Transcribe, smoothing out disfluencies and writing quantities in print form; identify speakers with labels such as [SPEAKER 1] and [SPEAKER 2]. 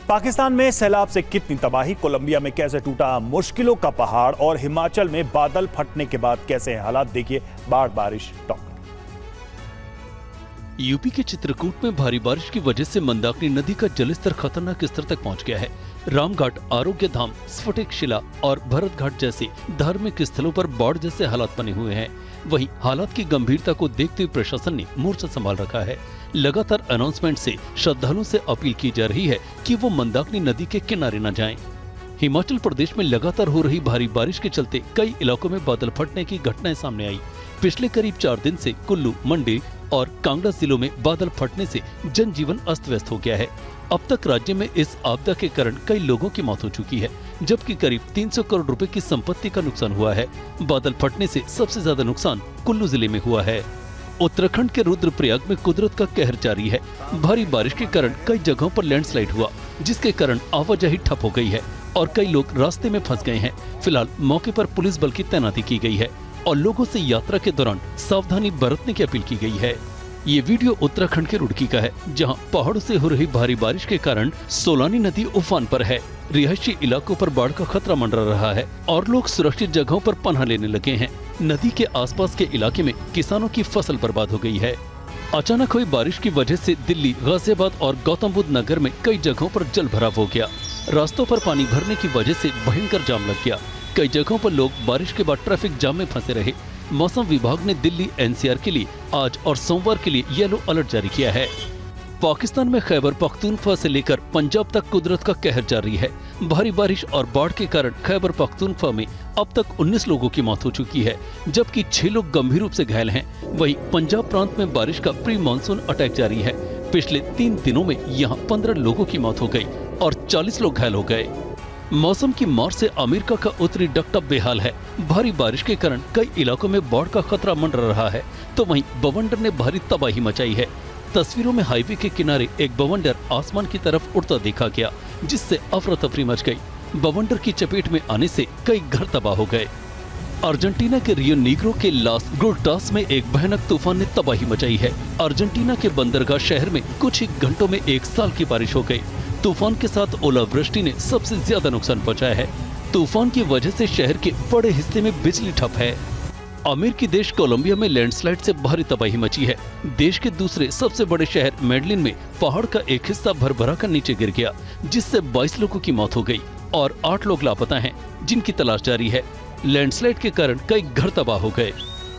[SPEAKER 1] पाकिस्तान में सैलाब से कितनी तबाही, कोलंबिया में कैसे टूटा मुश्किलों का पहाड़ और हिमाचल में बादल फटने के बाद कैसे हैं हालात, देखिए बाढ़ बारिश टॉप।
[SPEAKER 2] यूपी के चित्रकूट में भारी बारिश की वजह से मंदाकिनी नदी का जलस्तर खतरनाक स्तर तक पहुंच गया है। रामघाट, आरोग्य धाम, स्फटिक शिला और भरत घाट जैसे धार्मिक स्थलों पर बाढ़ जैसे हालात बने हुए हैं। वहीं हालात की गंभीरता को देखते हुए प्रशासन ने मोर्चा संभाल रखा है। लगातार अनाउंसमेंट से श्रद्धालुओं से अपील की जा रही है कि वो मंदाकिनी नदी के किनारे न जाएं। हिमाचल प्रदेश में लगातार हो रही भारी बारिश के चलते कई इलाकों में बादल फटने की घटनाएं सामने आई। पिछले करीब 4 दिन से कुल्लू, मंडी और कांगड़ा जिलों में बादल फटने से जनजीवन अस्त व्यस्त हो गया है। अब तक राज्य में इस आपदा के कारण कई लोगों की मौत हो चुकी है, जबकि करीब 300 करोड़ रुपए की संपत्ति का नुकसान हुआ है। बादल फटने से सबसे ज्यादा नुकसान कुल्लू जिले में हुआ है। उत्तराखंड के रुद्रप्रयाग में कुदरत का कहर जारी है। भारी बारिश के कारण कई जगहों पर लैंडस्लाइड हुआ, जिसके कारण आवाजाही ठप हो गई है और कई लोग रास्ते में फंस गए हैं। फिलहाल मौके पर पुलिस बल की तैनाती की गई है और लोगों से यात्रा के दौरान सावधानी बरतने की अपील की गई है। ये वीडियो उत्तराखंड के रुड़की का है, जहां पहाड़ों से हो रही भारी बारिश के कारण सोलानी नदी उफान पर है। रिहायशी इलाकों पर बाढ़ का खतरा मंडरा रहा है और लोग सुरक्षित जगहों पर पनाह लेने लगे हैं। नदी के आसपास के इलाके में किसानों की फसल बर्बाद हो गई है। अचानक हुई बारिश की वजह से दिल्ली, गाजियाबाद और गौतम बुद्ध नगर में कई जगहों पर जल भराव हो गया। रास्तों पर पानी भरने की वजह से भयंकर जाम लग गया। कई जगहों पर लोग बारिश के बाद ट्रैफिक जाम में फंसे रहे। मौसम विभाग ने दिल्ली एनसीआर के लिए आज और सोमवार के लिए येलो अलर्ट जारी किया है। पाकिस्तान में खैबर पख्तूनख्वा से लेकर पंजाब तक कुदरत का कहर जारी है। भारी बारिश और बाढ़ के कारण खैबर पख्तूनख्वा में अब तक 19 लोगों की मौत हो चुकी है, जबकि 6 लोग गंभीर रूप से घायल हैं। वहीं पंजाब प्रांत में बारिश का प्री मानसून अटैक जारी है। पिछले 3 दिनों में यहाँ 15 लोगों की मौत हो गई और 40 लोग घायल हो गए। मौसम की मार से अमेरिका का उत्तरी डकटप बेहाल है। भारी बारिश के कारण कई इलाकों में बाढ़ का खतरा मंडरा रहा है, तो वहीं बवंडर ने भारी तबाही मचाई है। तस्वीरों में हाईवे के किनारे एक बवंडर आसमान की तरफ उड़ता देखा गया, जिससे अफरा तफरी मच गई। बवंडर की चपेट में आने से कई घर तबाह हो गए। अर्जेंटीना के रियो नीग्रो के लास ग्रोटास में एक भयानक तूफान ने तबाही मचाई है। अर्जेंटीना के बंदरगाह शहर में कुछ ही घंटों में 1 साल की बारिश हो गई। तूफान के साथ ओलावृष्टि ने सबसे ज्यादा नुकसान पहुंचाया है। तूफान की वजह से शहर के बड़े हिस्से में बिजली ठप है। अमेरिकी देश कोलंबिया में लैंडस्लाइड से भारी तबाही मची है। देश के दूसरे सबसे बड़े शहर मेडलिन में पहाड़ का एक हिस्सा भरभरा कर नीचे गिर गया, जिससे 22 लोगों की मौत हो गई और 8 लोग लापता हैं, जिनकी तलाश जारी है। लैंडस्लाइड के कारण कई घर तबाह हो गए।